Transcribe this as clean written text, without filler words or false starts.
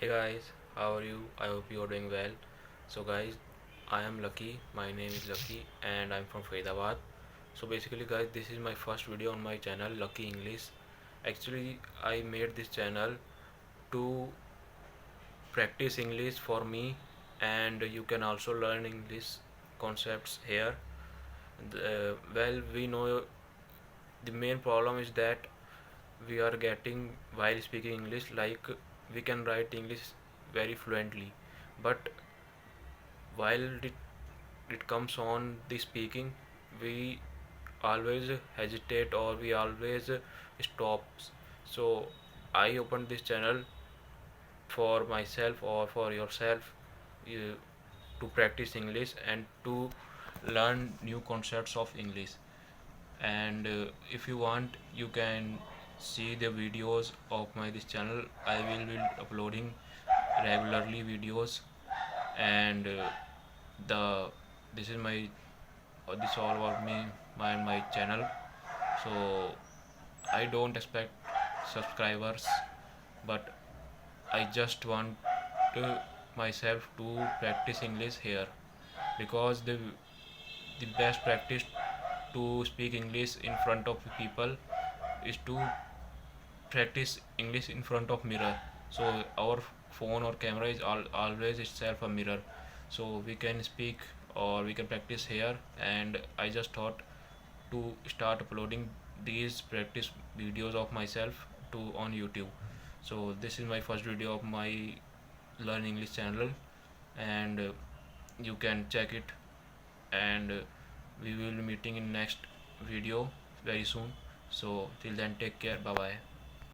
Hey guys, how are you? I hope you are doing well. So guys, I am Lucky. My name is Lucky and I'm from Faridabad. So basically guys, this is my first video on my channel Lucky English. Actually, I made this channel to practice English for me, and you can also learn English concepts here. Well, we know the main problem is that we are getting while speaking English, like we can write English very fluently, but while it comes on the speaking, we always hesitate or we always stops. So I opened this channel for myself or for yourself, uh, to practice English and to learn new concepts of English. And if you want, you can see the videos of my this channel. I will be uploading regularly videos, and the this is my this all about me, my channel. So I don't expect subscribers, but I just want myself to practice English here, because the best practice to speak English in front of people is to practice English in front of mirror. So our phone or camera is always itself a mirror. So we can speak or we can practice here, and I just thought to start uploading these practice videos of myself to on YouTube. So this is my first video of my Learn English channel, and you can check it, and we will be meeting in next video very soon. So till then, take care, bye bye.